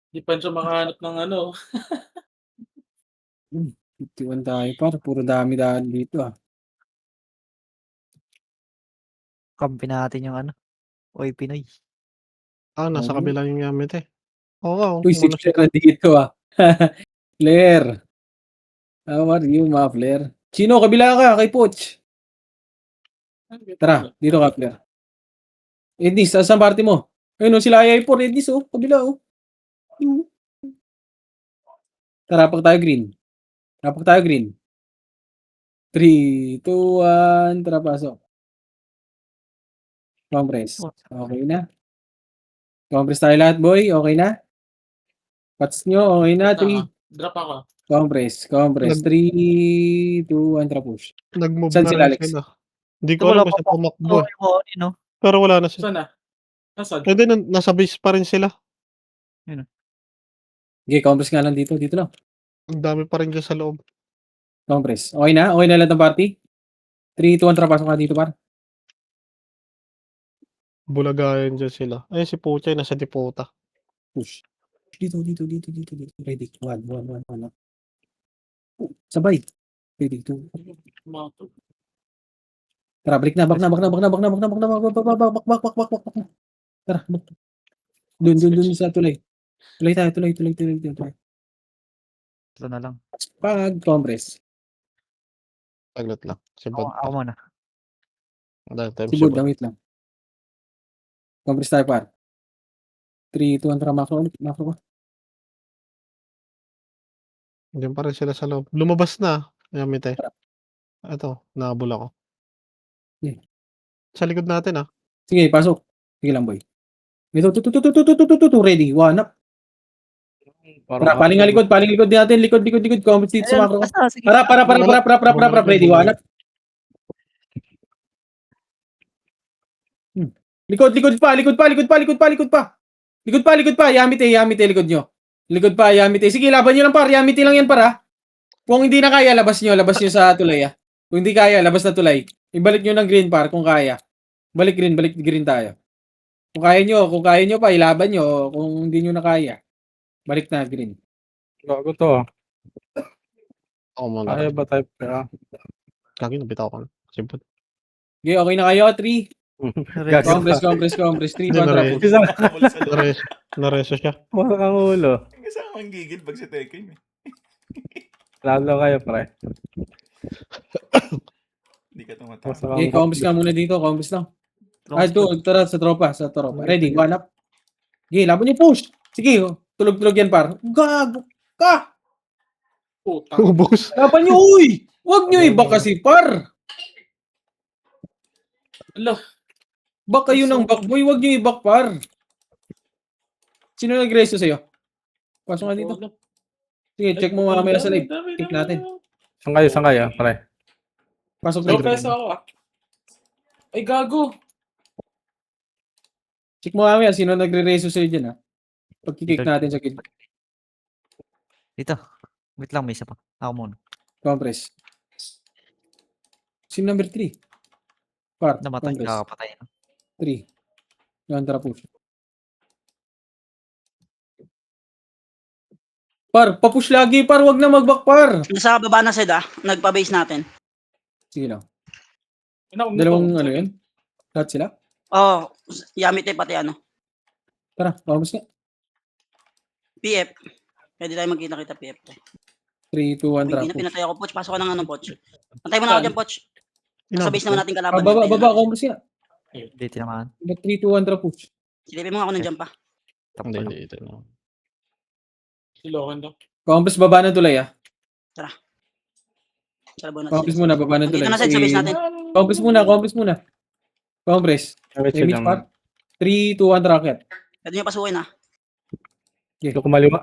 Di pa siya makahanap ng ano. 51 tayo par, puro dami-dami dito, ah. Kampi natin yung ano, Oy Pinoy. Nasa Oo. kabila yung gamit eh. Oo nga, Uy, si umano Flair siya. nandito, ah. Flair. How are you, mga Flair? Sino? Kabila ka, kay Poch. Tara, dito ka, Flair. Ednis, saan party mo? Ayun, sila AI4, Ednis, oh. Kabila, oh. Tara, rapak tayo green. Rapak tayo green. 3, 2, 1, tara, pasok. Compress. Okay na. Compress tayo lahat, boy. Okay na? Pats nyo, okay na. 3. Drop ako. Compress. 3, 2, 1, tara, push. Nag-move Saan na sila, rin Alex? sila. Hindi ko Wala alam pa kung po. saan tumakbo eh. No? Pero wala na sila. Saan na? Nasaan? Hindi, nasa base pa rin sila. Okay, compress nga lang dito. Dito lang. Ang dami pa rin dyan sa loob. Compress. Okay na? Okay na lahat ng party? 3, 2, 1, tara, pasok ka dito, par. Bulagayan dyan sila. Ay, si Puchay nasa Dipota. Push. Dito. Ready. 1. Sabay. Ready, 2. Tara, break na. Back na. Tara, back. Dun sa tulay. Tulay tayo. Ito na lang. Pag compress. Saglit lang. Si Bod. Ako muna. Dahil time Si Bud, wait lang. Compress tayo, par. 3, 2, 1, tara, macro ka. Diyan pa rin sila sa loob. Lumabas na. Yamite. Ito, nahabol ako. Okay. Sa likod natin ah. Sige, pasok. Sige lang, boy. Ito, ready. 1 up. Tara, paling likod natin. Likod. Compress dito sa macro ka. Para. Ready, 1 up. Likod pa. Yamite, likod nyo. Yamite. Sige, laban nyo lang, par. Yamite lang yan, para. Kung hindi na kaya, labas nyo sa tulay, ah. Kung hindi kaya, labas na tulay. Ibalik nyo ng green, par, kung kaya. Balik green tayo. Kung kaya nyo pa, ilaban nyo. Kung hindi nyo na kaya, balik na green. Gago to, ah. Ako muna. Kaya ba type ka? Kagi, nabitaw ko na. Simple. Okay, okay na kayo, 3. Gago. Compress. 3, 2, 1, tara, push. Nareso siya. Wasak ang ulo. Kasi ako ang gigil pag si Tekken eh. Lalo kayo, pre. Hindi ka tumatawa. Wasak Okay, ang compress ka muna dito. Compress lang. Ito, tara, sa tropa. Ready, 1 up. Okay, laban nyo, push. Sige, tulog yan, par. Gago ka. Puta. Ubus. Laban nyo, uy. Huwag nyo iba kasi, par. Ala. Baka yun ang backboy, wag nyo i-back, par. Sino nag-reso sa'yo? Pasok nga dito. Sige, check mo mamaya sa live. Tick natin. Saan kayo, pre? Pasok Low dito. peso ako ah. Ay, gago. Check mo mamaya sino nagre-reso sa'yo dyan, ha. Pagkikick natin sa kid. Dito. Wait lang, may isa pa. Ako muna. Compress. Sim number 3. Par, Namatay. compress. Nakakapatay na. 3. Yan, tara push. Par, papush lagi, par. Wag na mag-back, par. Nasa baba na sila, nagpa-base natin. Sige lang. Inaum na Dalawang to. ano yun? Lahat sila? Oh, Yamite pati ano. Tara, vamos na. PF. Pwede tayo magkita-kita PF. 3, 2, 1, tara Hindi na push. pinatay ako, Poch. Pasok ka ng ano, Poch. Antay mo na ako dyan, Poch. Sa base naman natin kalaban. Baba, Antayin baba, natin. compress nga. Dito naman. 3, 2, 1, tara push. Silipin mo nga ako nandiyan pa. Hindi, ito na. Silokan daw. Compress baba ng tulay, ah. Salabaw natin. Compress muna, baba ng Dito tulay. na sa base natin. Compress muna. Compress. Image part. 3, 2, 1, tracket. Pwede nyo pasukin ha. Ito kumaliwa.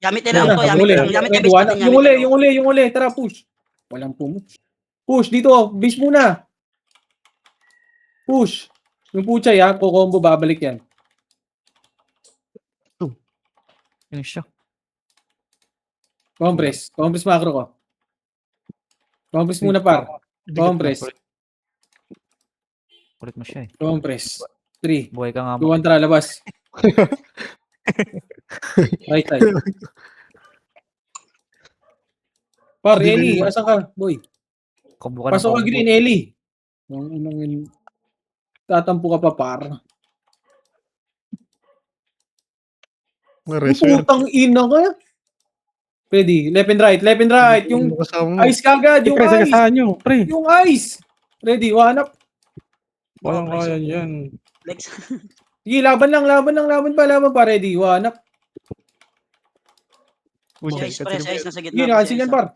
Yamite lang to, Yamite lang. Yamite base natin. Yung uli. Tara, push. Walang push. Push, dito. Base muna. Push. Yung puchay, ha. Kukombo, babalik yan. Yun siya. Compress. Compress macro ko. Compress muna, par. Compress. Kulit mo siya eh. Compress. 3, Buhay ka nga 2, mo. 1, tara, labas. Right side. Par, Hindi Eli, ba- asan ka? Boy. Combo ka ng Pasok ka combo. green, Eli. Tatampo ka pa, par. Reso yan. Putang ina ka. Ready, left and right, left and right. Yung kasama mo. ice kagad, yung Pre, ice. sagasaan nyo. Pre, Yung ice. Ready, one up. walang kaya yan. Lex. Sige, laban pa. Ready, one up. Si Ice, pre, si Ice nasa gitna. Sige, Si nakasil Ice, yan, par.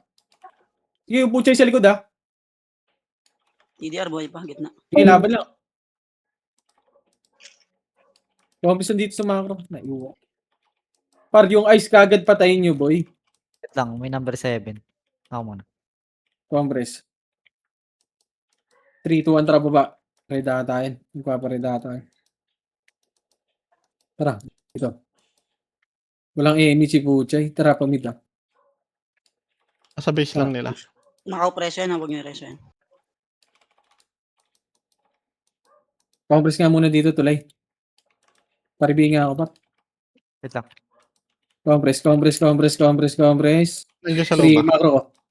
Sige, yung puchay sa likod, ha. TDR, buhay pa, gitna. Sige, laban lang. Kumpisan dito sa macro. Naiuwa. Par, yung ice kagad patayin nyo, boy. Wait lang, may number 7. Ako muna. Compress. 3, 2, 1, tara baba. Reda tayo. Magpapareda tayo. Tara, ito. Walang enemy si Puchay. Tara, pamid ah. Sa base lang nila. Nakaw-preso yan, huwag niyo reso yan. Compress nga muna dito, tulay. Paribigin nga ako pa. Wait lang. Compress. Nandiyan sa 3, loob.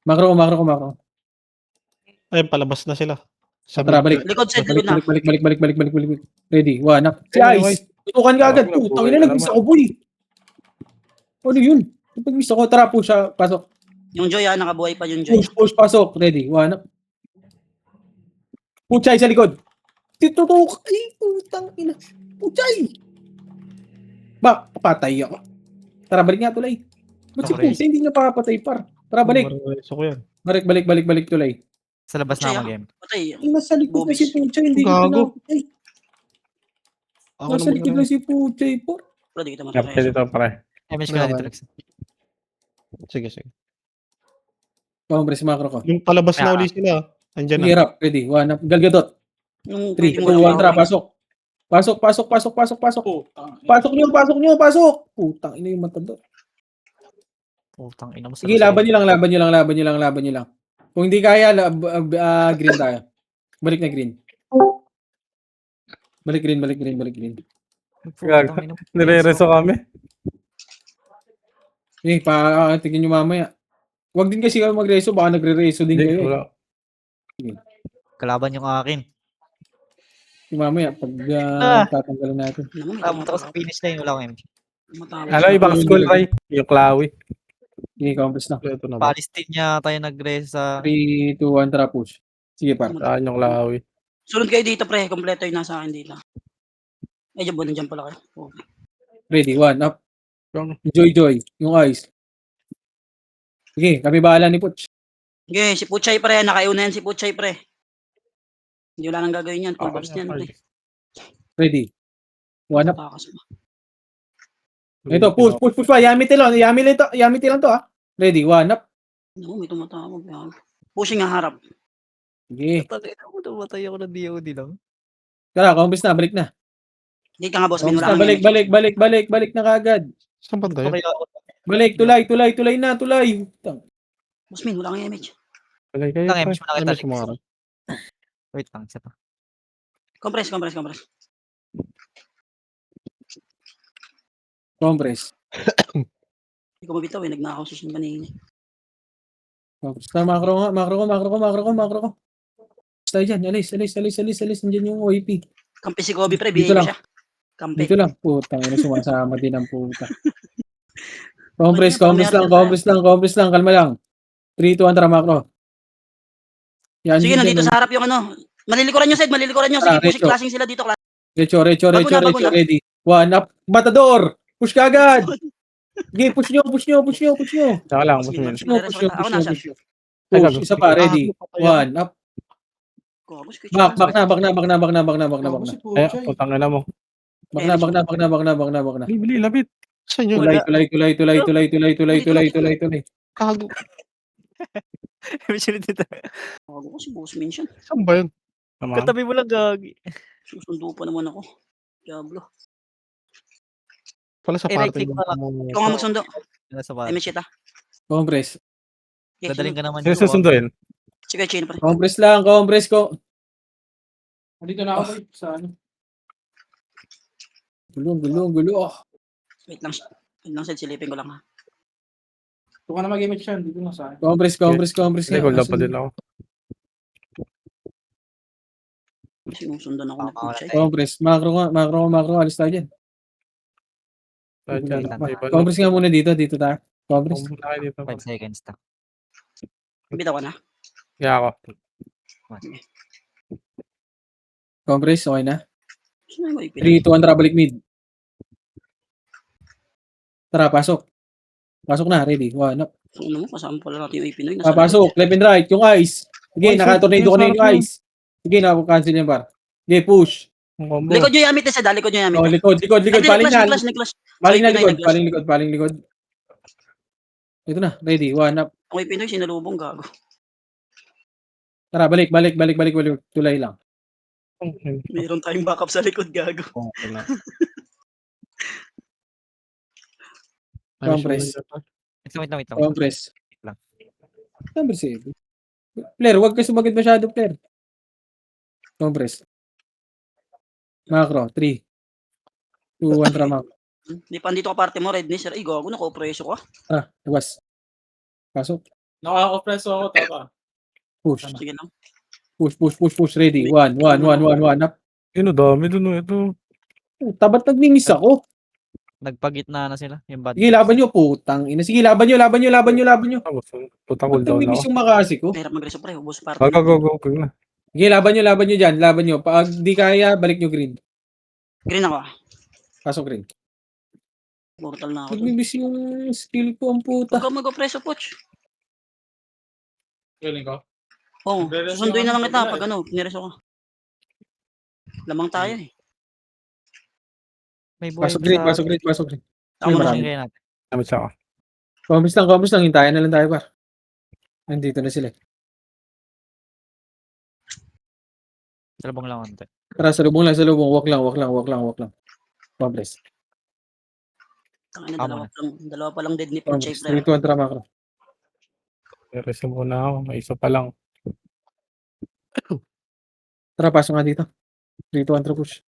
macro. Ayun, palabas na sila. Sa Tara, mid. balik. Likod side, likod na. Balik. Ready, one up. Si Ay, Ice. Tutukan ka agad. Wala, Putang buhay ina, ka nag-miss naman. ako, boy. Ano yun? Pag-miss ako, tara po siya. Pasok. Yung Joy, nakabuhay pa yung Joy. Push, pasok. Ready, one up. Puchay sa likod. Titutok. Ay, putang ina. Puchay. Patay ako. Tara, balik nga, tulay. Ba't si Okay. Puchay hindi niya papatay, par? Tara, balik. Reso ko yan. Balik, tulay. Sa labas Puchay, na ako game. Patay. Ay, nasa likod na si Puchay. Hindi niya Gago. pinapatay. Ako Nasa naman likod na si Puchay, por. Pero di kita Kapit matareso. dito, pre. Damage ko na dito, Wala. Lex. Sige. Compress, macro ko. Yung palabas na Yeah. uli sila. Andyan na. Hirap. Ready, one up. Galgadot. Yung 3, 2, pwede mo 1, tara, pasok. Pasok. Putang ina. Pasok. Putang ina yung matanda. Putang ina mo. Sige, laban nyo lang. Kung hindi kaya, green tayo. Balik na green. Balik green. Putang ina mo. Nire-reso kami. Eh, tingin nyo mamaya. Huwag din kasi kayo mag-reso, baka nagre-reso din Hindi, kayo. wala. Kalaban yung akin. Mamaya, pag tatanggalan natin. Tapos ako sa finish line, wala akong MG. Ano, ibang school, Ray. Yung Klawi. Sige, compress na. Ito na ba? Palestine niya tayo nag-race sa... 3, 2, 1, tara push. Sige, par. Saan yung Klawi? Sunod kayo dito, pre. Kompleto yung nasa akin dito. Ay, dyan pala kayo. Okay. Ready, one up. Joy. Yung ice. Sige, kami bahala ni Puch. Okay, si Puchay, pre. Nakaiuna yan si Puchay, pre. Hindi wala nang gagawin yan. Full Ako box na, yan, pre. Ready. One up. Takas mo. Ito, push pa. Yamite lang to, ah. Ready, one up. Naku, may tumatawag. Pushing nga harap. Sige. Namatay ako ng DOD lang. Tara, compress na, balik na. Hindi ka nga, boss. Min, Compress wala na, kang balik na kagad. Saan ba tayo? Balik, tulay na. Boss Min, wala kang image. Wala kayo, Lang pre. MG mo nakita, Ano Lex. sumara? Wait lang, isa pa. Compress. Compress. Hindi ko mabitaw, nagnakaw si Shin kanina. Compress na, macro ko. Basta dyan, alis. Nandiyan yung OIP. Kampi si Kobe, pre. Dito Bigay lang. mo siya. Kampi. Dito lang. Putang ina, sumasama din ang puta. Compress lang. Kalma lang. 3, 2, 1, tara, macro. Yan, Sige, dyan, nandito sa harap yung ano. Malilikuran nyo, Sed. Sige, pushing Recho. klaseng sila dito. Recho, Bago na. ready. One up. Matador! Push ka agad! Sige, push nyo. Saka lang, Boss boss Min, Min. Ako na, Sed. Ay, Push, gago. isa pa, ready. One up. Boss, Back na. Ay, putang ina mo. Back na. Bili, labit. Saan yun? Tulay. Kago. Ako ko si Boss Min siya. Saan ba yun? Tama. Katabi mo lang, gagi. Susundo pa naman ako. Diablo. Pala sa Eh, party right-click mo. pa lang. Ikaw nga magsundo. Nasa bahay. Image kita. Compress. Dadaling ka naman Sino susunduin? Sige, chain, pre. Compress lang, compress ko. Dito na ako sa ano. Gulo. Wait lang. Yun lang, Sed, silipin ko lang ha. Kung ka na mag-image yan, dito na sa akin. Compress. Hindi, gold up pa din ako. Sinusundan ako ng Puchay. Compress. Macro. Alis tayo dyan. Kahit yan, Wait, may balok. Compress nga muna dito tayo. Compress. Kung muna kayo dito. 5 seconds na. Bitaw ka na. Kaya ako. Compress, okay na. Sino yung ipin? 3, 2, 1, tara, balik mid. Tara, pasok. Pasok na, ready. 1, up. Ano mo, kasama pala natin yung ipinoy. Pasok, left and right, yung ice. Sige, Ay, naka-tornado ko na yung sarap yun. ice. Sige, naka-cancel yan, par. Sige, push. Ang combo. Likod nyo Yamite, Sed, likod nyo Yamite. Oh, likod. Paling na. Clash. Paling na Sorry, likod. Paling likod. Ito na, ready. 1, up. Ako yung Pinoy, sinalubong gago. Tara, balik. Tulay lang. Mayroon tayong backup sa likod gago. Compress. Wait lang. Compress. lang. Number 7. Player, huwag ka sumagad masyado, player. Compress. Macro, 3. 2, 1, tara, macro. Di pa dito ka parte mo, Redness. Ay, gago, naka-opreso ka. Tara, labas. Pasok. Nakaka-preso ako, tapa. Push. Sige lang. Push. Ready. 1, up. Yun, dami dun. Ito. Tabat nagmimis ako. Nagpagitna na sila. Yung bad. Sige, laban nyo, putang ina. Sige, laban nyo. Puta Ba't cooldown nagmimis ako. yung makasi ko? Mahirap mag-reso pre, ubos parte. Go na. Sige, laban nyo dyan. Laban nyo. Pag di kaya, balik nyo green. Green ako. Pasok green. Portal na ako. Nagmimis yung skill ko, ang puta. Huwag ka mag-opreso, Poch. Feeling ko. Oo, Nagre-reso susunduin na lang ako kita sa pag ano, pinireso ka. Lamang tayo eh. May buhay Pasok pa green. sa- Ako May na marami. siya. Kaya natin. Damit siya ako. Compres lang. Hintayan na lang tayo, par. Nandito na sila. Salubong lang konti. Tara, salubong. Walk lang. Compres. Tangina, dalawa pa lang dead ni Puchay Compres. pre. 3, 2, 1, tara, macro. Reso muna ako. May isa pa lang. Tara, pasok nga dito. 3, 2, 1, tara, push.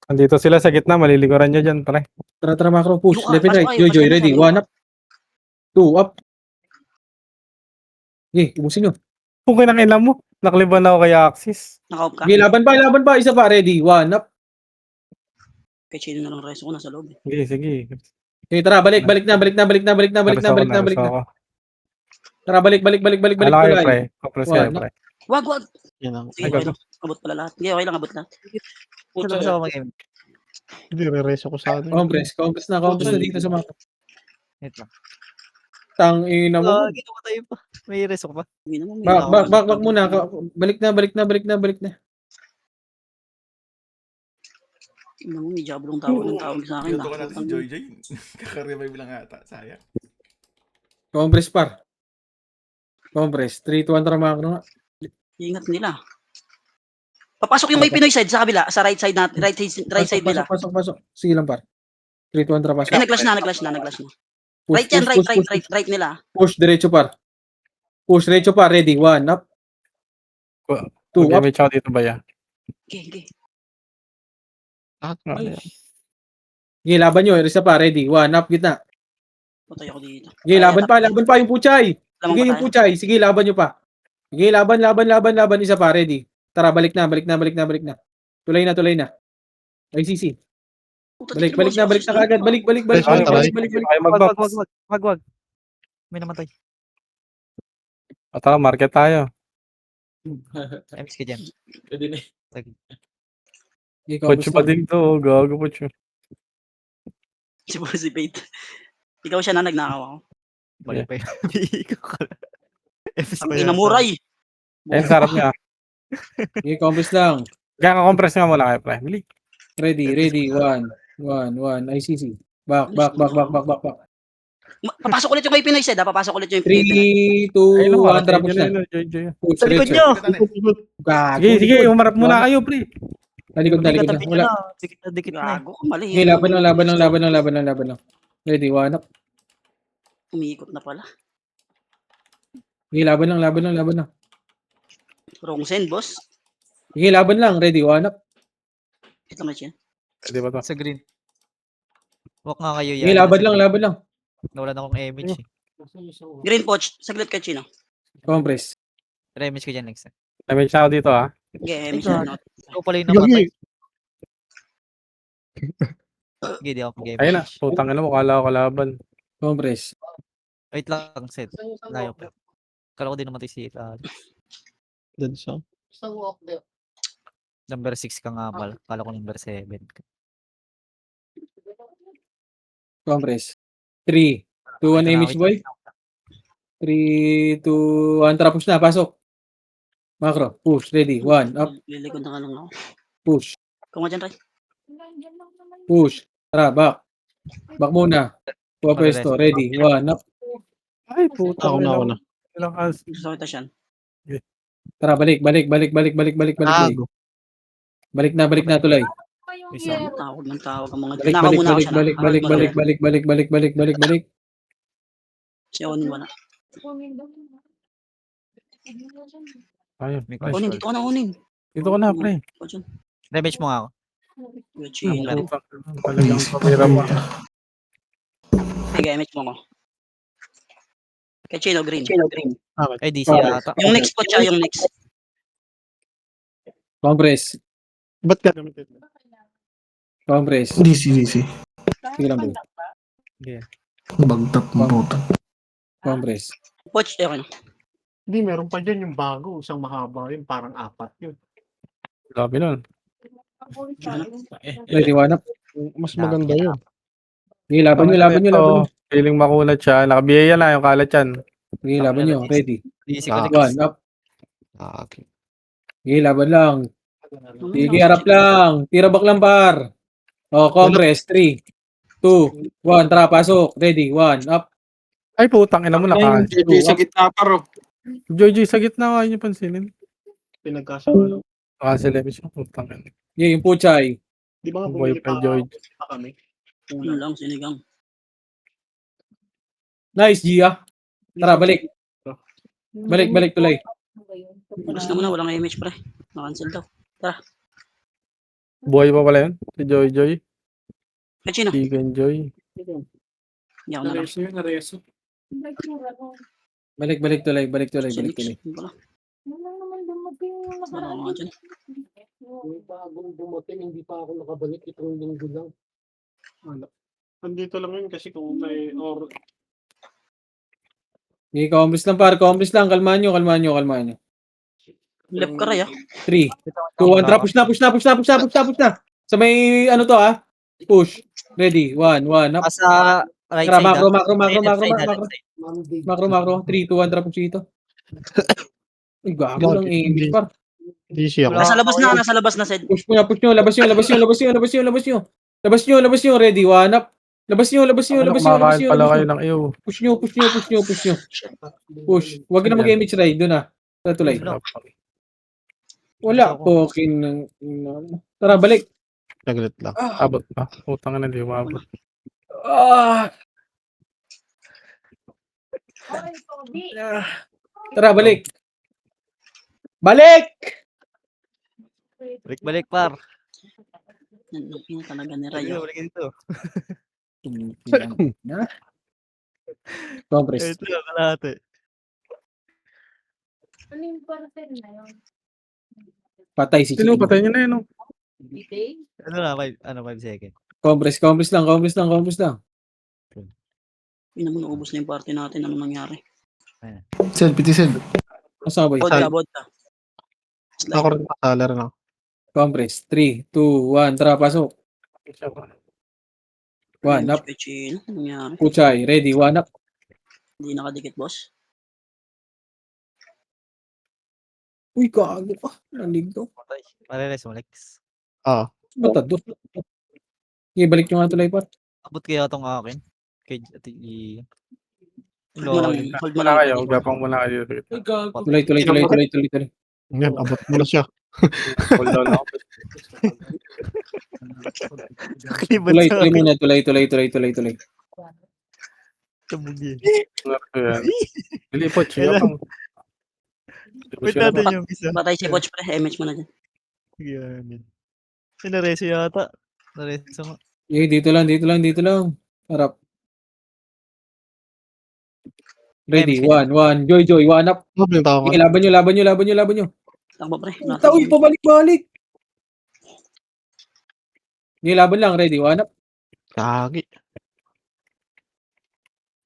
Andito sila sa gitna. Maliliguran nyo dyan, pare. Tara, macro, push. Yung Left and pasok right. kayo, Joy, pasok ready. kayo. 1, up. 2, up. Okay, ubusin nyo. Kung kinakailan mo, nakaliban ako kay Axis. Naka-off ka. Okay, laban pa. Isa pa, ready. 1, up. Kay Chino na lang reso ko nasa loob eh. Sige. Okay, tara, balik na. Reso ako. Tara, balik. Wala kayo, Tulay. pre. Compress kayo, Wala. pre. Wag. Yan ang. Sige, okay lang. Abot pala lahat. Sige, okay lang, abot lahat. Pucha, Gusto ko mag-game. Hindi, re-reso ko sa atin. Compres na dito sa mga Wait lang. tang ina mo. Ginawa tayo pa. May reso ko pa. Hindi naman, may Back muna. Balik na. Hindi naman, may jablong tawag sa akin. Pinuto ko natin si Joy. Kaka-revive lang ata. Sayang. Compres par. Compres. 3, 2, 1, tara mga nga. Ingat nila. Papasok yung may Pinoy side sa kabila, sa right side natin, right side nila. Pasok. Sige lang par. 3, 2, 1, tara pasok. Eh, nag-clash na. Push, Right yan, push. right nila. Push, diretso par. Ready. 1, up. 2, Okay, up. may chow dito ba yan? Okay. Sige, laban nyo. Isa pa, ready. 1, up, gitna. Patay ako dito. Sige, laban pa yung puchay. Lamang Sige, pa yung tayo. puchay. Sige, laban nyo pa. Sige, laban. Isa pa, ready. Tara, balik na. Tulay na. ICC. Puta, Balik dito, na boss. kagad. Balik. Ay, mag-box. Wag. May namatay. Tara, market tayo. MS ka dyan. Pwede na. Sige, Pocho pa din to. Gago, Pocho. Si Bossy Bait. Ikaw siya na nagnakaw ako. Balik pa yun. Ikaw ka. MS Ang inamuray. Ayun, sarap niya. Sige, compres lang. Kaya ka-compress nga muna kayo, pre. Bili. Ready. 1. ICC. Back. Papasok ulit yung may Pinoy side, papasok ulit yung may Pinoy. 3, 2, Ayun, 1, tara, push na. Joy. Push, Sa likod diretso. nyo! Gago. Sige, umarap muna kayo, pre. Talikod na. Tabi nyo Wala. na. Dikit na. Gago, mali. Sige, laban lang. Ready, 1 up. Umiikot na pala. Sige, laban lang. Wrong send, boss. Sige, laban lang. Ready, 1 up. Ito nga siya. Pwede ba to? Sa green. Walk nga kayo Sige, yan. laban lang, laban lang. Nawalan akong image eh. Green Poch, saglit kay Chino. Compress. Image ko dyan next. Damage na ako dito ah. Okay, Ay, image na not. Ikaw pala yung namatay. Gagi. Sige, di ako game. Ayun na. Putang ina mo. Kala ko kalaban. Compress. Wait lang, set. Layo pa. Kala ko din namatay si Dead siya. number 6 ka nga pala. Kala ko number 7. Compress. 3, 2, 1 image boy. 3, 2, 1. Tara, push na. Pasok. Macro. Push. Ready. 1. Up. Lilikod na nga lang ako. Push. Kung nga dyan, Ray. Push. Tara, back. Back muna. Pwesto. Ready. 1. Up. Ay, putang ina. Ako na. Ilang kas. Gusto ko ito siyan. Tara, balik. Balik Gago. na tulay. Tawag ng tawag ang mga Balik. Nakaw muna ako siya na. Balik. Si Onin wala. Ayun. May Onin, dito ka na Onin. Dito ko na, pre. Ikaw dyan. Damage mo nga ako. Kuya Chino. Putang ina. Talagang kamera mo. Sige, image mo ko. Kay Chino, green. Ay, DC ata. Yung next po siya, yung next. Compress. Ba't ka gamitin? Compress. DC. Sige lang, bro. Bagtap mo puto. Compress. Poch, okay na. Hindi, meron pa dyan yung bago. Isang mahaba yun. Parang 4 yun. Grabe nun. Ready. 1 up. Mas maganda yun. Sige, laban nyo. Feeling makulat siya. Nakabiyaya na yung kalat yan. Sige, laban nyo. Ready. DC Ah. ko 1 up. Okay. Sige, laban lang. Sige, harap lang. Tira back lang, par. O, compress. 3, 2, 1. Tara, pasok. Ready. 1 up. Ay, putang ina mo. Naka. Sa gitna paro. Joy sa gitna. Kaya niyo pansinin. Pinagkasama. Nakasil image mo. Putang ina. Sige, yung puchay. Di ba nga Boy bumili pa pa Joy. kami? Yun lang, sinigang. Nice, Gia. Tara, balik. Balik, tulay. Alas na muna, walang image pre. Na-cancel daw. Buhay pa pala yun. Si Joy. Kay Chino. Chicken Joy. Hindi ako na lang. Nareso. Balik, tulay. Sinix. Yun pala. Wala nga dyan. Bagong dumating, hindi pa ako nakabalik itong linggo lang. Andito lang yun kasi kung may or Sige, compress lang, par. Compress lang. Kalmahan nyo. Left ka Ray 3, 2, 1. Tara, push na. Sa may, ano to, Push. Ready. 1 up. Sa right Tara, side. macro. 3, 2, 1. Tara, push dito. Ay, gago lang image, par. hindi siya ako. Nasa labas na, Sed. Push nyo. Labas nyo. Ready. 1 up. Labas nyo. Kumakain pala kayo ng iyo. Push nyo. Push. Huwag na mag-image ride. Doon na. Sa tulay. Wala. Okay. Tara, balik. Saglit lang. Abot pa. Putang ina. Di umabot. Tara, balik. Balik, par. Nandukin talaga ni Ray. Balik dito. Compress. Ito na kalahati. Patay si Sino Chicken. patay niyo na yun? Ano na, 5 seconds. Compress lang. Yun naman, naubos na yung party natin. Ano nangyari? PT Sel. Asa ba? Vodka. Ako rin pasala rin ako. Compress. 3, 2, 1. Tara, pasok. 1 up. Kay Chino, ano nangyari? Puchay. Ready. 1 up. Hindi nakadikit, boss. Uy, gago ka. Naligdo. Mareres mo, Lex. Bata doon. Okay, balik nyo nga tulay, par. Abot kaya itong akin. Kay Hold mo lang. Hold mo Muna lang. kayo. Gapang muna kayo. Ay, gago. Tulay. Yan, abot mo na siya. Hold on ako. Tulay muna. Tulay. Kabugi. Dilipot. Siya pang. Wait natin yung isa. Patay si Poch pre. Image mo na dyan. Sige, amin. Sinareso yata. Nareso nga. Eh, dito lang, dito lang, dito lang. Harap. Ready, Sige. 1. Joy, 1 up. Oh, yung tao Okay, ka. laban nyo. Takbo pre. Puta, uy, pabalik-balik. Okay, laban lang, ready, 1 up. Kagi.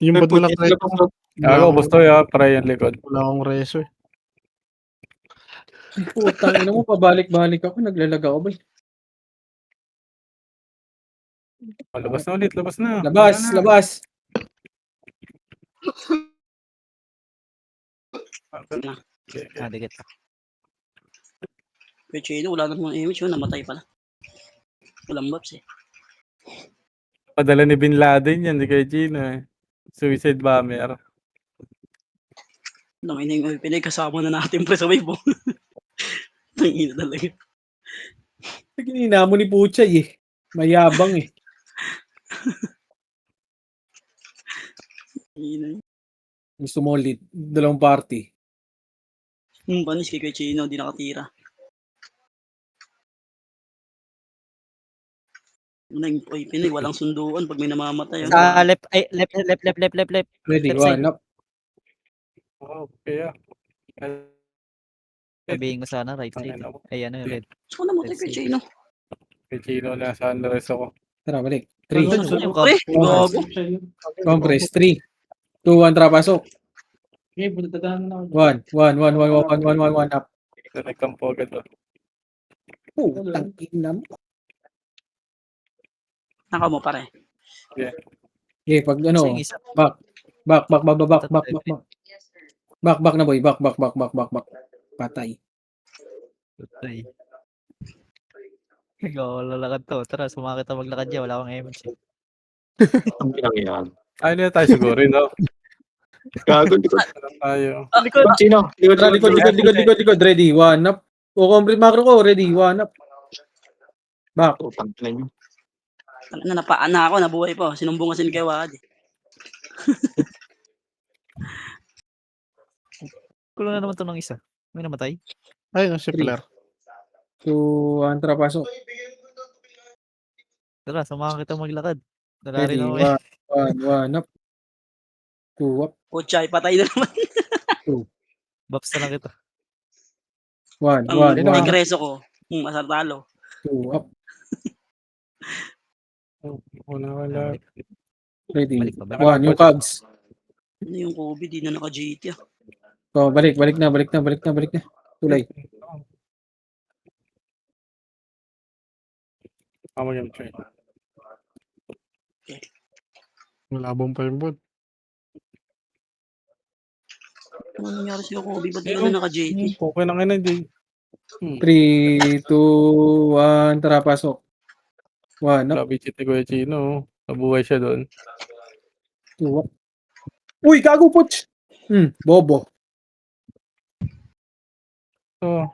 Yung ba't walang reso? Gago, gusto ya, para yung likod. Wala akong reso eh. Ay, putang ina mo, pabalik-balik ako, naglalag ako ba? Oh, labas na ulit, labas na. Labas, Wala na. labas. Dikit. Kuya Chino, wala namang image yun. Namatay pala. Walang buffs eh. Padala ni Bin Laden yan, di kay Gino eh. Suicide bomber. Nang ina yung pinagkasama na natin pre sa wave. Tangina talaga. Ginina mo ni Puchay eh. Mayabang eh. Ina. Gusto mo ulit, dalawang party. Panis kay Kuya Chino, di nakatira. Nang Pinay, walang sunduan pag may namamatay. Sa left, ay, left. Ready, Left side. 1 up. Oh, kaya. Sabihin ko sana right Ang side. ina mo. Ay, ano yung red. Saan namatay Kuya Chino? Kay Gino, nasa Andres ako. Tara, balik. Ano 3. sa Pre, loob? gago. Compress. 3, 2, 1, tara, pasok. Okay, dadaan na ako. 1 up. Nagkampo agad oh. Putang ina mo. Naka mo pare. Okay, pag Kasi ano, yung isa. back na boy, back. Patay. Ay. Ikaw, lalakad to. Tara, sumakit na maglakad dyan. Wala akong image. Ang pinangyan. Ay, na tayo siguro, no? Gago, likod. Tayo. Sino? Tara, likod. Ready, 1 up. O, complete macro ko. Ready, 1 up. Back. Putang ina nyo. Napaan na ako, nabuhay pa. Sinumbong kasi ni kay Wad. Kulo na naman to ng isa. May namatay. Ay, si Flair. 2, 1, tara, pasok. Tara, sumakit na maglakad. Wala Ready, rin ako eh. 1 up. 2 up. Puchay, patay na naman. Baps na lang kita. 1 Ang up. regreso ko. Masartalo. 2 up. Wala. Ready. Balik pa. 1, yung Cubs. Ano yung COVID? Di na naka-GT ah. So, balik na. Tulay. Tama yung train. Malabong pa yung bot. Ano nangyari sa'yo, Kobe? Ba't di ka na naka-JT? Okay na nga na, Jay. 3, 2, 1, tara, pasok. 1 up. Grabe cheat ni Kuya Chino. Nabuhay siya doon. 2 up. Uy, gago, Puch! Bobo. So,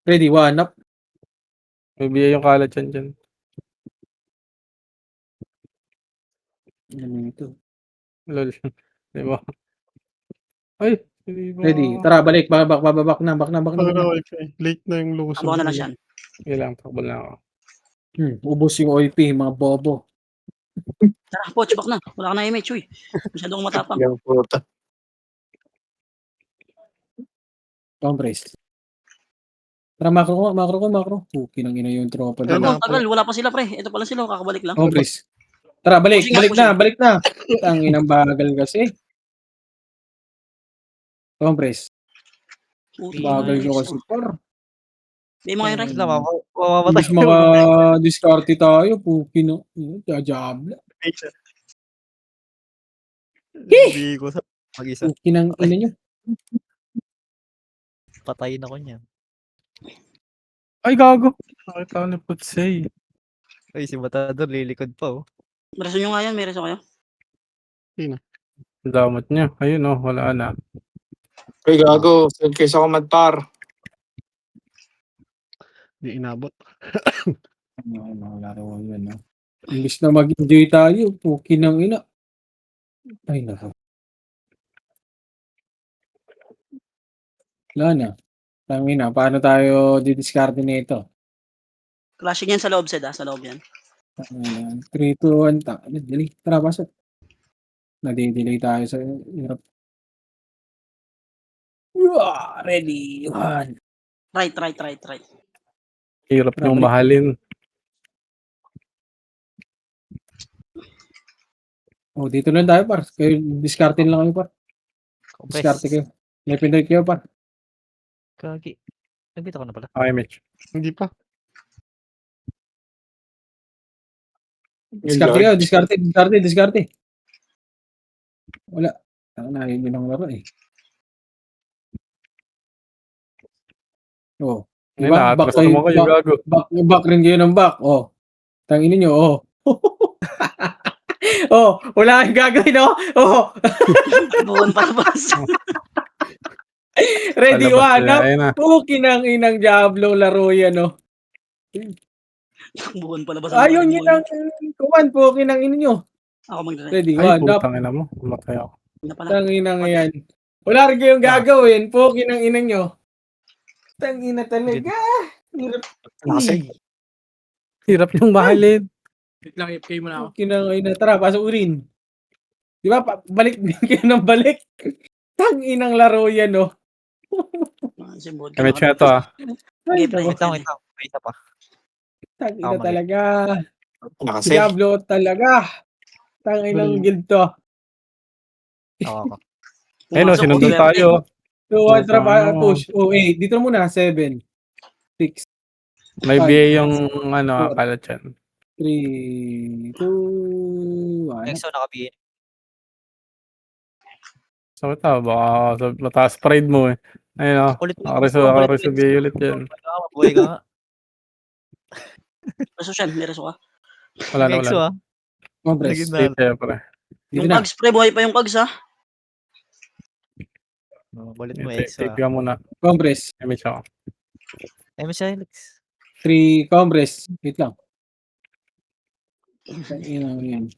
Ready, 1 up. may biya yung kalat yan dyan. Ano ito? Lol. Di ba? Ay! Di ba? Ready, tara, balik. Back na. Ano, late na yung lusog. Abo ka na lang siyan. Ilang takbo na ako. Ubos yung OIP, mga bobo. Tara, Poch, back na. Wala ka na image, uy. Masyado kang matapang. Yung puta. Compress. Tara, macro. Kinang ina yung tropa Ayun doon. Ang tagal, wala pa sila, pre. Ito pala sila, kakabalik lang. Compress. Tara, balik Pushing. na. Ang inang bagal kasi. Compress. Bagal nyo kasi, par. May mga yung right. Wala, mamamatay. Imbis maka-discarte tayo, pukino. Jajabla. Hindi ko sa mag-isa. Pukinang ina nyo. Patayin ako niyan. Ay, gago! Nakita ko ni Putsay. Ay, si Matador lilikod pa oh. Reso nyo nga yan, may reso kayo. Ang damot niya. Ayun oh, wala na. Uy, gago. Send kayo sa komadpar. Di inabot. Mga laro yan, no? Imbis na mag-enjoy tayo, pukinang ina. Ay, nako. Wala na. Tangina, paano tayo didiscarte nito? Clashing yan sa loob, Sed, sa loob yan. 3, 2, 1. Dali. Tara, pasok. Nade-delay tayo sa hirap. Ready. 1. Right. Hirap Tara, yung balik. mahalin. Dito na tayo, par. Kayo, discardin lang kayo, par. Compress. Discarte kayo. May pinrate kayo, par. Kagi. Nagbita ko na pala. Okay, Mitch. Hindi pa. Discarte kayo, discarte. Wala. Yun yung laro eh. Ngayon, Diba? nakatras naman kayo, gago. Back rin kayo ng back. Tanginin nyo, wala kang gagawin, Buwan palabas. Ready, Palabas 1 na, up. ayun na. Pukin ang inang Diablo laro yan, Buwan palabas. Ayun, yun ang kuman, pukin ang ino nyo. Ako magre. Ready, Ay, 1 up. putang ina mo. Matay ako. Na pala. Tanginang yan. Wala rin kayong gagawin, pukin ang inang nyo. Tangina talaga. Hirap. Kasi, Hirap yung mahalin. Wait lang, FK mo na ako. Pukin ang ina. Tara, pasok urin. Di ba? Balik din kayo ng balik. Tanginang laro yan, Si Bod. Kami siya to Okay, pre. Wait lang. May isa pa. Tangina Mali. talaga. kasi, Diablo talaga. Tanginang guild to. Ako. Ayun, sinundan tayo. 2, 1, trap, Ano? push. Dito muna, 7, 6, May Ay, BA yung four. kalat yan. 3, 2, 1. Next one nakabihin. So, ito, baka mataas pride mo eh. Ayun, Ulit. nakareso BA ulit yan. Mabuhay ka nga. Reso siya, may reso ka. Wala na, Next wala. one. Compress. Naging Dito, pre. Dito Yung na. Kags, pre, buhay pa yung Kags, ha? Balit mo Ito, exo. take ka muna. Compress. Kami siya. Ay, siya, Alex. 3, compress. Wait lang. Yan.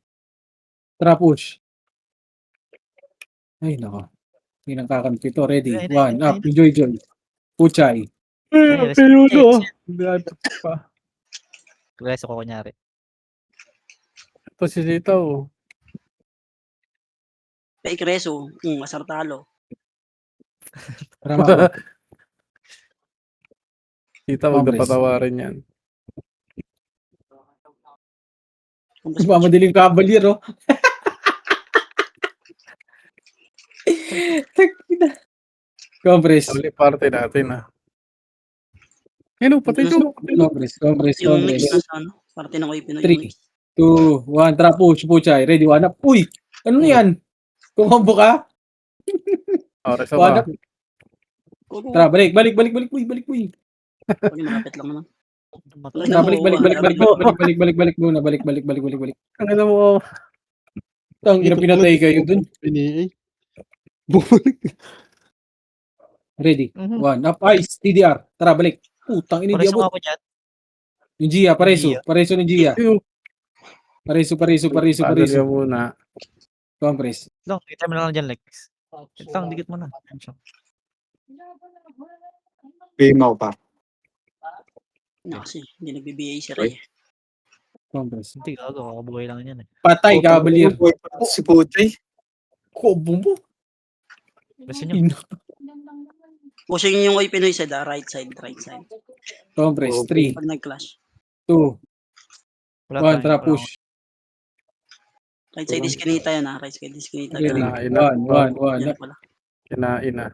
Tara, push. Ay, nako. Hindi nang kakampi ito. Ready. Ayun, 1, up. ayun. Joy. Puchay. Ay, Peludo. rest- Reso ko kunyari. Ito si Sitaw. Fake reso. Asar talo. Tara, mako. Sitaw, huwag na patawarin yan. Compress Mas madiling cavalier, Compress. Uli party natin Ayun, patay ko. Compress. Yung mix na sa ano, parte ng Oy Pinoy. 3, 2, 1, tara, push. Puchay. Ready, 1, up. Uy! Ano yan? Kumambo ka? Oras 1, ako. up. Tara, balik. Uy. Malapit lang naman. Tara, balik muna. Balik. Ang alam mo, Ang ina pinatay kayo dun. PNA. Bumalik. Ready. Mhm. 1, up. Ice. TDR. Tara, balik. Putang ina, Pareso diabot. nga ako dyan. Yung Gia, pareso. Gia. Pareso ng Gia. Pareso. padal ka muna. Compress. Lang, i-time na lang dyan, Lex. Wait lang, dikit mo na. Ayun siya. Bimaw pa. Kasi, hindi nag-BBA si Ray. Compress. Hindi, gago. Kakabuhay lang yan eh. Patay, cavalier. Si Puchay. Kobo mo. Gusto nyo? Pushing yung Oy Pinoy sa right side. Compress. 3, Pag nag-clash. 2, Wala 1, tara, push. Right side diskinita yan, ha? Right side diskinita. Ready. Kinain 1, 1. Yan pala. Kinain na.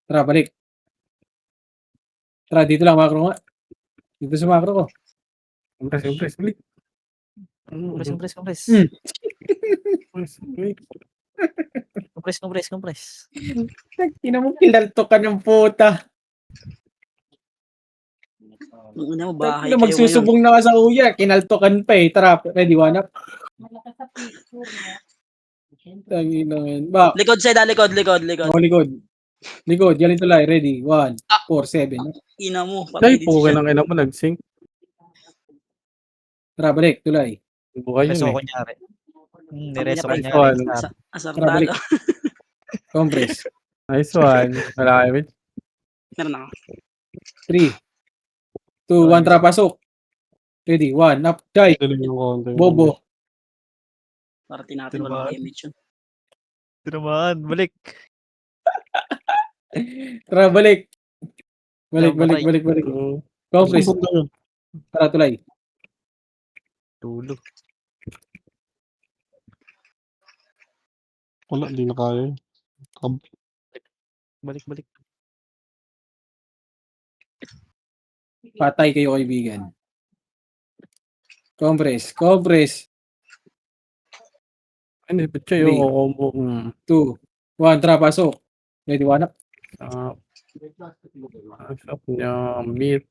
Tara, balik. Tara, dito lang, macro nga. Dito sa macro ko. Compress, balik. Compress. Compress. Ina mo, kilalto ka ng puta. Ano mo, bahay Ina, kayo ngayon. magsusubong na ka sa uya. Kinaltokan pa eh. Tara, ready, 1 up. Tangina ngayon. Back. Likod side, likod. Likod, yaling tulay. Ready, 1, 4, 7. Ina mo. Ay, Patay din puke siya. ng ina mo, nag-sync. Tara, balik, tulay. Buhay Reso yun ko eh. kunyari. Nireso ko Nice kunyari. one. Asar Tara, balik. talo. Compress. Nice one. Wala kayo, Mitch. Meron ako. 3, 2, 1, trap, pasok. Ready, 1, up, Chay, Galing yung konti. Bobo. Para natin Diba? walang image yun. Tinamaan, balik. Tara, balik. Balik, Ikaw, balik, patay. balik, balik. Mm. Compress. Saan punta yun? Tara, tulay. Tulo. Wala, di na kaya. Balik. Patay kayo, kaibigan. Compress. Ano, Puchay, Three. combo. 2, 1, trap, pasok. Ready, 1, up. Asap niya, meat.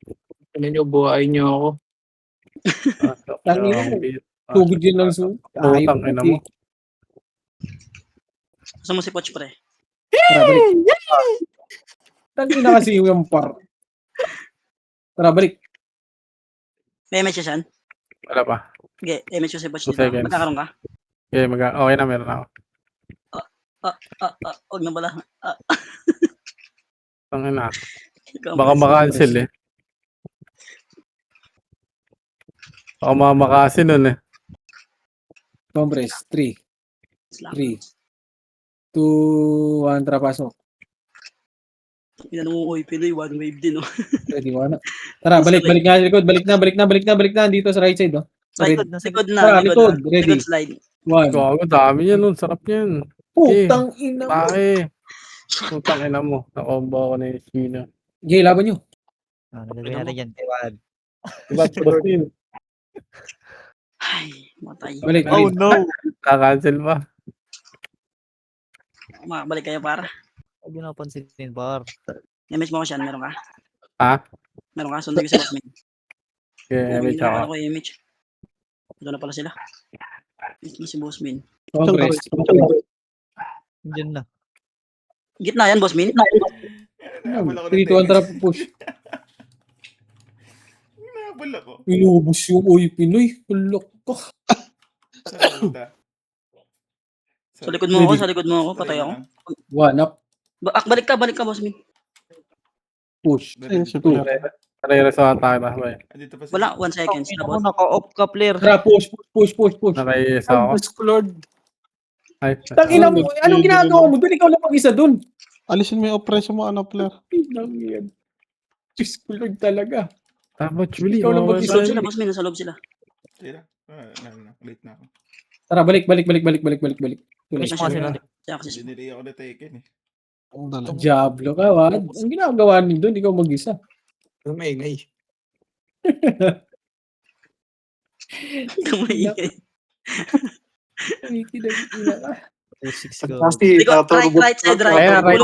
Ano nyo, buhayin nyo ako. Asap Tangina niya, mo. meat. Tubig yun lang so. Ayaw Putang ina mo. mo. Gusto mo si Poch pre? Tara, balik. Tangina kasi yung par. Tara, balik. May image siya, Shan? Wala pa. Okay, image ko si Poch 2 dito. seconds. Magkakaroon ka? Okay, okay na, meron ako. Huwag na pala. Tangin na. Ikaw, Baka Poch. makancel eh. Baka mamakasin nun eh. Compress. 3, Lang. 3, 2, 1, trap, pasok. Inanong mo, oy, Pinoy, one wave din, no? Ready, 1, up. Tara, balik nga likod. Balik na. Dito sa right side, no? Sa Right, red. Nasa likod Tara, na, likod. na. Ready. Likod slide. 1. Gago, dami yan nun. Sarap yan. Putang ina mo. Pake. Putang ina mo. Nakombo ako na yung Chino. Okay, laban nyo. Nalagay natin yan, Tiwad. Ba't Ay, matay. Balik. Oh no! kakancel pa? Makabalik kayo para. Huwag yun napansinin, bar. Image mo ko, Shan, meron ka? Ha? Meron ka? Sundan ko si Bossman. Okay, may tsaka. Ako yung image. Ito na pala sila. Ito na si Bossman. Compress. Diyan na. Gitna yan, Bossman. Nahabol ako 3, 2, 1, trap, push. Nahabol ako. Inubos yung oy Pinoy. Ulok ko. Saan punta? Sa likod mo ako, patay ako. 1, up, Balik ka, Bossman. push. Ayun, si 2. Player. Parehera sa atake na. Bay. Andito pa Wala, 1 seconds. Ako Tapos, naka-off ka, player. Tara, push. Nakaisa ako. Lord. Ay, Tangina mo, anong ginagawa mo? Doon ikaw lang mag-isa doon. Alisin mo yung oppression mo, ano, player. Pinang yan. Diyos ko Lord talaga. Tama, Julie. Ikaw lang nasa mag-isa loob dun. sila, Bossman, nasa loob sila. Tira. Late na ako. Tara, balik. Tuloy. Miss mo kasi natin. Kaya kasi, Dinili ako na taken eh. Ang dala. Diablo ka, Wad. Ang ginagawa niyo doon, ikaw mag-isa. Ang maingay. kumaingay. Ina ka. 2-6 go. Kasi, Right side, right. Ayan, right.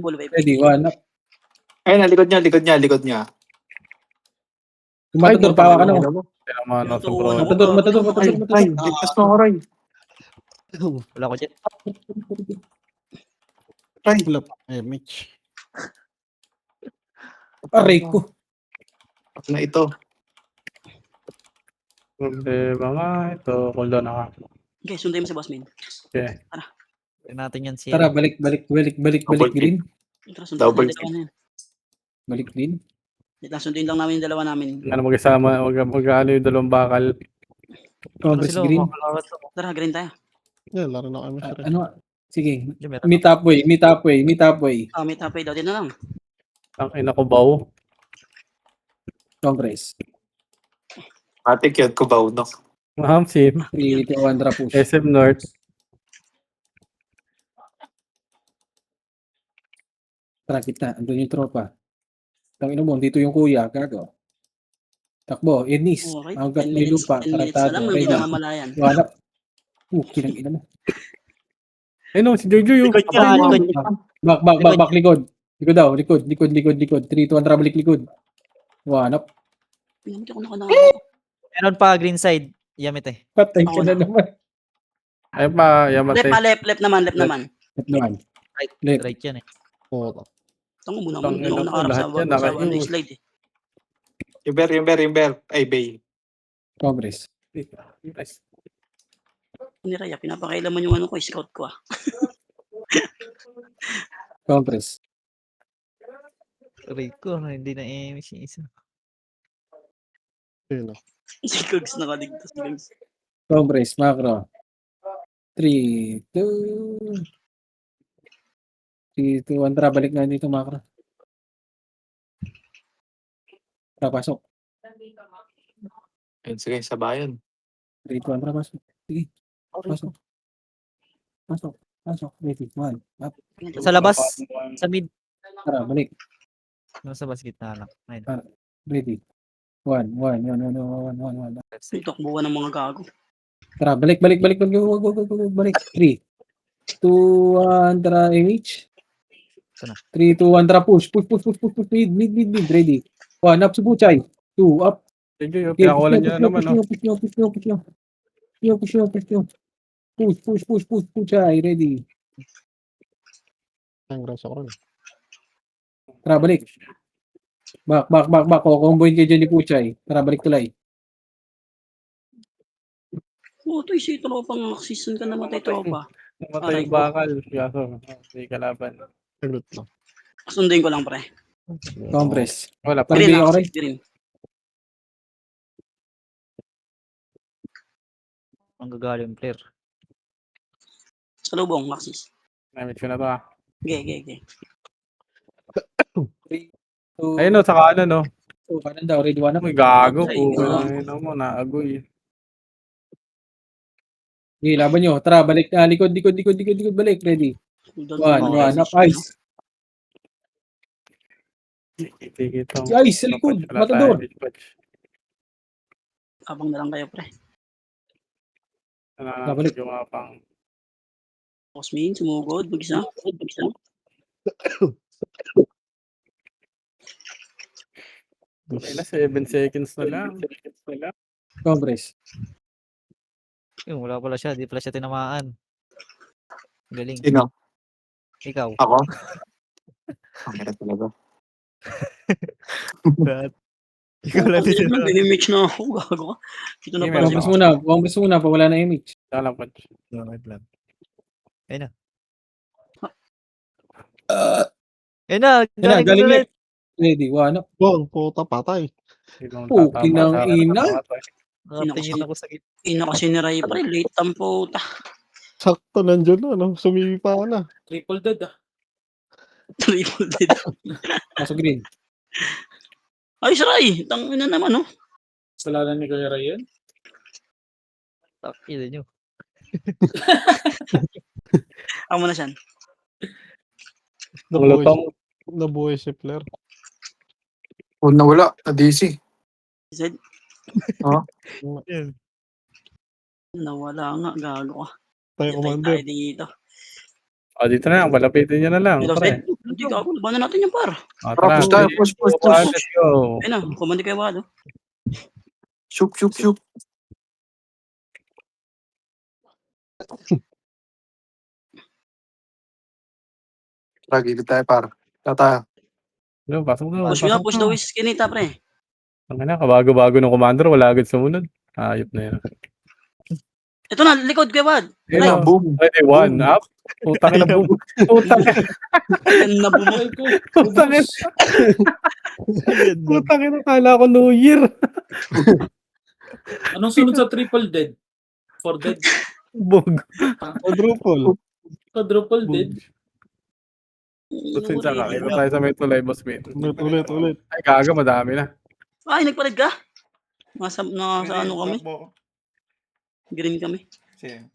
Full wave. Ready, 1, up. Ayun, likod niya. Matador, pawa ka na. Kaya mga Tutuunan nasa ako. Matador. Ay, ligtas mo ako, Ray. Wala ko dyan. Ray. Flop. Mitch. Aray ko. Na ito. problema nga. Ito, cooldown ako. Okay, sunday mo si Bossman. Okay. Tignan natin yan, Tara, balik green. Tara, sunday Double yung dalawa na yan. Balik green. Wait lang, sunduin lang namin yung dalawa namin. Ano mag-isama, mag-ano yung dalawang bakal. Compress green. Tara, green tayo. Yan, laro na kami. Sir. Ano? Sige. Diyan, meron. Meet halfway. May tapay daw. Din na lang. Ang ina ko baw. Compress. Ate, cute ko ba, no? Sim. 3, 2, 1, drop push. SM North. Tara, kita. Andun yung tropa. Tangina mo, dito yung kuya. Gago. Takbo. Enis. Alright, Hanggat 10 may minutes, lupa. 10 minutes na lang, hindi Ready. na mamalayan. Wala. Kinang ina mo. Eh no, si Jojo yung. Likod ka, likod. Back, likod. Likod daw, likod. 3, 2, 1, tara, balik likod. Wanap. Pinamit ako na Meron pa, green side. Yamit eh. Patay ka na naman. Ay pa, Yamate. Left naman. Left naman. Left. Right yan eh. Puta. Tango muna Tang ako ina ko, nakaharap lahat yan, sa nakayus. one slide eh. Yung bear. Ay, bay. Compress. Nice. Ni Raya, pinapakailaman yung ano ko, scout ko ah. Compress. Right ko, hindi na eh. Isa. Yun, oh. Si Kugs nakaligtas. Si Kugs. Compress, macro. 3, 2. 3, 2, 1. Tara, balik na dito, macro. Tara, pasok. Ayun, sige, sabayan. 3, 2, 1. Tara, pasok. Sige. Pasok. Pasok. Pasok. Ready. 1. Up. Sa labas. Sa mid. Tara, balik. Nasa bas gitna lang. Ayun. Ready. 1, 1. 1. Yung takbuhan ng mga gago. Tara, balik. Balik. 3, 2, 1. Tara, MH. Ito na. 3, 2, 1. Tara, push. Mid. Ready. 1, up si Buchay. 2, up. Sige, pinakawalan niya na naman, no? Push nyo. Push. Puchay, ready. Ang graso ko rin. Tara, balik. Back. Kukomboyin kayo dyan ni Puchay. Tara, balik tulay. Ito si tropang season ka namatay tropa. Namatay yung bakal. Kaso, hindi kalaban. Saglit lang. Sundin ko lang pre. Compress. Wala pa. Green. Green ako ako. rin. Green. Ang gagaling player. Sa lubong, Maxis. Namit ko na to, ah. Okay. 3, 2, Ayun, no, sa kanan, no? kanan daw. Ready, 1 up. May gago. Ay, Puga gago. na mo, naagoy. Okay, laban nyo. Tara, balik. Likod. Balik. Ready. 1, 1 up. Ice. Sige, ito. Si Ice, sa likod. Matador. Abang na lang kayo pre. Babalik. Yung mga pang... Osmin, sumugod. Mag-isa. Wala, 7 seconds na lang. Compress. Yung wala pala siya. Di pala siya tinamaan. Galing. Sino? Ikaw. Ako? Ang hirap talaga. Ikaw lang din siya. Dinimix na ako. Gago ka. Ito na Hindi, pala. meron Compress muna. Pawala na image. Saka lang, punch. Bakit lang. Ayun na. Ayun na. Galing Galing ulit. Ready, 1 up. Bong, puta, patay. Sinong Pukin tatama ng sa akin, ina. tatama to, eh. Nakatingin ako sa gitna. Ina kasi ni Ray pre. Late tampo. Sakto, nandiyan na, no? Sumipa ka na. Triple dead Triple dead. Pasok green. Ay, Ray. Tangin na naman, no? Salanan ni Kuya Ray yun. Takina nyo. Ako muna siyan. Lutong. Nabuhay si Flair. Oh, nawala. Na-DC. Zed. Yan. Nawala nga. Gago ka. Tayo, Tayo Commander. dito. Dito na lang. Palapitin nyo na lang. Hello, Pre. Zed. Hindi ka ako. Labanan natin yung par. Tara, push tayo. Push. Let's go. Ayun na. Kumandi kayo walo. Shoot. Tara, gilid tayo, par. Tara. No, pasok na. Push na. Push daw is kinita pre. Ang ina, kabago-bago ng commander. Wala agad sumunod. Ayop na yun. Ito na. Likod kayo wad. Ayun, Ray. oh. Boom. Ready, 1 up. Putang ina, boom. Putang ina. Ayan na bumay ko. Putang ina. Putang ina. Kala ko New Year. Anong sunod sa triple dead? For dead? Bog. Quadruple. Quadruple dead? Tusin sa kaki. Ito tayo sa may tulay, boss mate. Ulit. Ay, kaga, madami na. Ay, nagpalag ka. Nasa ano kami? Takbo ako. Green kami. Sige.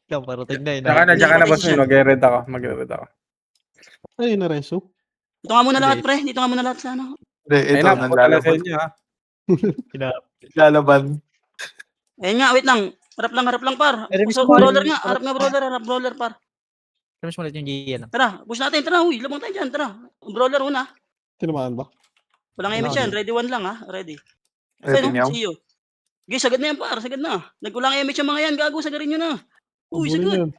Ikaw, parating na. Tsaka na, boss mate. Magre-red ako. Ay, nareso. Dito nga muna lahat pre. Dito nga muna lahat sa ano. Ito, Ayun na, pupunta na sa nanlalaban. inyo, ha. Lalaban. Ayun nga, wait lang. Harap lang par. Ay, So, par. brawler nga. Harap brawler par. Tapos ulit yung GL lang. Tara, push natin. Tara, uy. Labang tayo dyan. Tara. Brawler una. Tinamaan ba? Walang image yan. Ready 1 lang ha. Ready. Ready Ayun, niyaw? see you. Okay, sagad na yan par. Sagad na. Nagkulang image yung mga yan. Gago, sagarin nyo na. Uy, Habulin sagad. yan.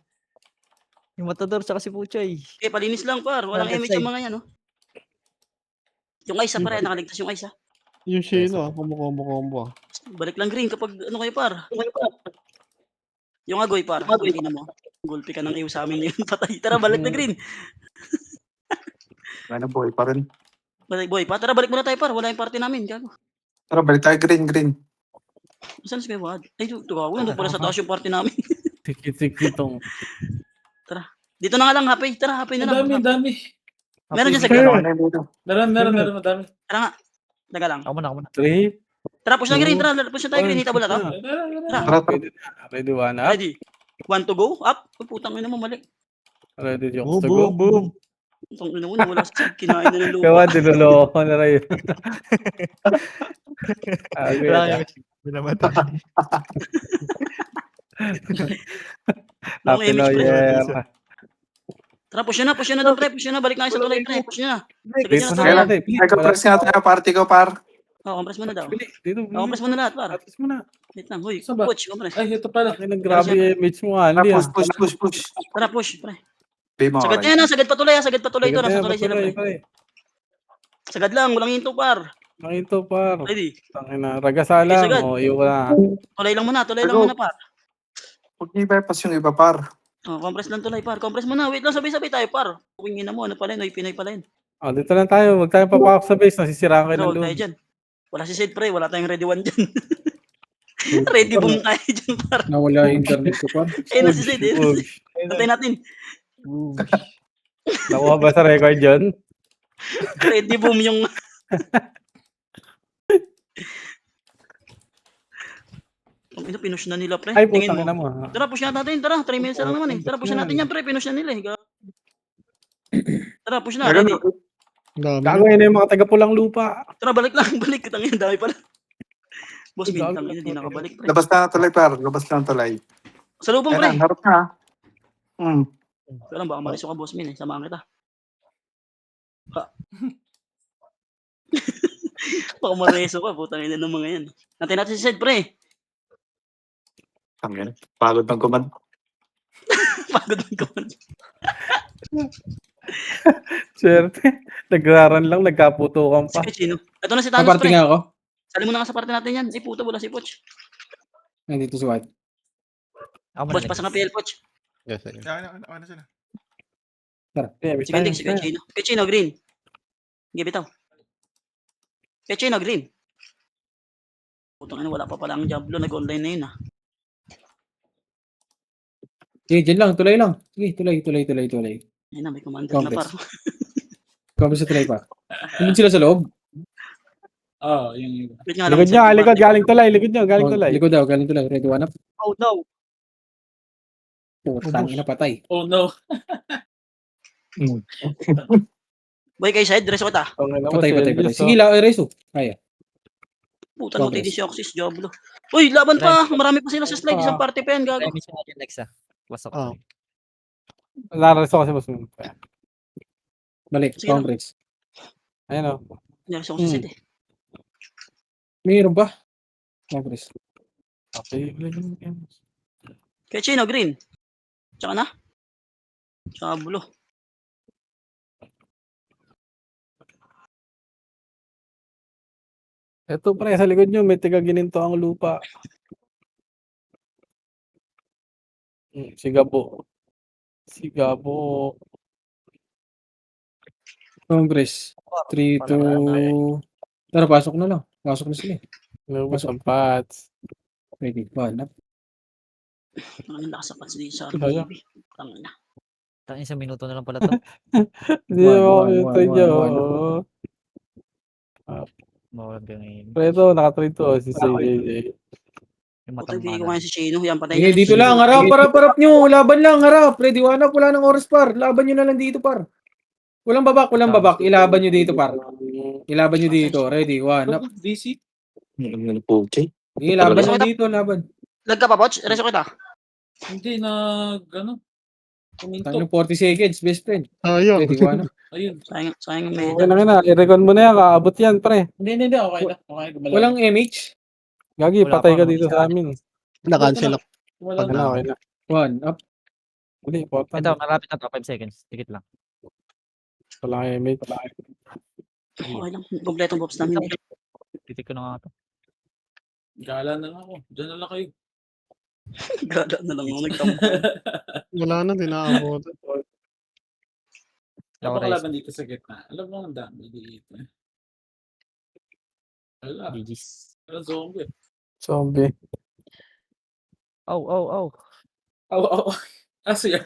Yung Matador tsaka si Puchay. Okay, palinis lang par. Walang Left image side. yung mga yan. Oh. Yung Isa pare. Nakaligtas yung Isa. Yung Shino, combo. Balik lang green kapag ano kayo par. Yung agoy par. Hindi na mo. Gulpi ka ng iyo sa amin yun. Patay. Tara, balik na green. Wala na, boy pa rin. Balik boy. Pa, tara, balik muna tayo par. Wala yung party namin. Gago. Tara, balik tayo green. Saan si Kuya Wad? Ay, tugawa. Nandun pala sa taas yung party namin. Sikit-sikit tong. Dito na nga lang, Happy. Tara, Happy na Ang lang. dami. Meron dyan sa Happy. green. Ano yung dito? Meron, madami. Tara nga. Taga lang. Ako muna. 3. Tara, push na green. Tara, push na tayo green. Hitable na to. Tara, tara. Ready, one up. Ready. 1 to go. Up. Uy, putang ina mo, mali. Ready, Boom, jokes to go. boom. Putang ina mo, nawala sa kinain na ng Kawa, lupa. dinuloko na rin. Okay, Wala ah. kayo. Binamatay. Long Happy image, New pre. Year. Tara, push na doon, pre. Push na. Balik na kayo sa tulay, pre. Push na. Sagad Dito na na tulay. natin. Nag-compress nga tayo party ko, par. Compress mo na daw. Bili, dito. Compress mo na lahat, par. Atas mo na. Wait lang. Huy, Saan ba? coach, compress. Ay, ito pala. Ay, grabe yung image mo, Tara, Andy. push. Tara, push, pre. Bay mo, Sagad okay. na yan, sagad patuloy, sagad patuloy ito. Nasa tulay sila, pre. Pare. Sagad lang, walang hinto, par. Nakito, par. Ready. Tangina, ragasalang. Sagad. O, iyo na. Tulay lang muna, par. Huwag niyo ipapas yung iba, par. Compress lang tulay, par. Compress muna. Wait lang, sabay-sabay tayo, par. Uwingin na mo, ano pala yun? Ay, Pinay pala yun. O, dito lang tayo. Huwag tayong papakok sa base. Nasisiraan kayo Pero ng huwag tayo loot. dyan. Wala si Sid, pre. Wala tayong ready one dyan. Ready boom tayo dyan, par. Nawala yung internet ko par. Eh, na si Sid, eh. Ugs. Antay natin. Nakuha ba sa record yun? Ready boom yung... Ang ina, pinush na nila, pre. Ay, Tingin putang mo. ina mo. Tara, push natin. Tara, 3 minutes na lang naman eh. Tara, push natin yan, pre. Pinush na nila eh. Tara, push na. Ready. Dami. Gagawin na yung mga taga-pulang lupa. Tara, balik lang. Balik. Tangin, dami pala. Boss Min, Gago. tangin, hindi nakabalik, pre. Labas na tulay, par. Labas na tulay. Sa lubong, Ayan pre. na, harap na. Pero baka mariso ka, boss Min eh. Samahan kita. Baka mariso ka. Putang ina ng mga yan. Natin si Sid, pre. Tangin. Pagod ng command. Pagod ng command. Swerte. Nagraran lang, nagkaputukan Si pa. Kuchino. Ito na si Thanos, Kaparty pre. nga ako. Sali mo na nga sa parte natin yan. Ay, puta, wala si Poch. Nandito si White. Ako Poch, muna. pasa nga PL, Poch. Yes, yes. Ano sila? Si Kendig, si Kuchino. Kuchino, green. Sige, bitaw. Kuchino, green. Putang ina, wala pa pala ang Diablo. Nag-online na yun, ah. Sige, dyan lang. Tulay lang. Sige, tulay. Ayun na, may commander na, par. Complex sa tulay pa. Nandun sila sa loob. Yung Wait nga lang. Likod nyo, likod. Galing tulay, likod nyo, galing Oh, tulay. likod daw. Galing tulay. Ready, one up. Oh no. Putang ina, patay. Oh no. Boy, kayo side, reso kita. Patay. Sige, Rezo. Kaya. Puta, no, Progress. TD si Oxys, Diablo. Uy, laban pa. Marami pa sila sa slide. Isang party pa yan, gago. Kaya mission natin next ah. Pasok. Ah. Naraso kasi mas mo. Balik. Sige lang. Complex. Ayun o. Reso ko sa Sid, eh. Mayroon ba? Complex. Okay. Kuchino, green. Tsaka na. Tsaka bulo. Ito pre, sa likod nyo, may tiga gininto ang lupa. Sigabo. Complex. 3, 2... Tara, pasok na lang. Pasok na sila. Lubos ang pats. Ready, one up. Ang nakasapat sa Kaya. RBB. Tangin na. Tang isang minuto na lang pala to. Hindi mo One, ito one, nyo. Mawag ka ngayon. Pero ito, naka-3 to. Si CJJ. Yung Patay, bigay ko matang ngayon si Chino. Yan, patay Sige, niya. dito lang. Harap nyo. Laban lang, harap. Ready, one up. Wala nang oras, par. Laban nyo na lang dito, par. Walang babak. Ilaban nyo dito, par. Ilaban nyo dito. Ready, one up. DC? Sige, laban nyo dito, laban. Lag ka pa, Poch? Reso kita. Hindi gano'n. Kuminto. Tangin 40 seconds, best friend. Ayun. Ready, one up. Ayun. Sayang yung Okay medal. na. I-recon mo na yan. Kaabot yan, pre. Hindi. Okay na. Walang MH. Gagi, Wala patay pa, ka mga dito isa. sa amin. Na-cancel ako. Wala Okay na. na, okay na. One up. Hindi, important. Ito, malapit na to. 5 seconds. Tikit lang. Wala kayo, mate. Okay lang. Kompletong box namin. eh. Titik ko na nga to. Gala na lang ako. Diyan na lang kayo. Gala na lang ako nagtampo. Wala na, di naabot. Napakalaban dito sa gitna. Alam mo, ang dami dito. Wala. GG's. Wala zombie. Zombie. Aw, aw, aw. Aw. Ah, sige.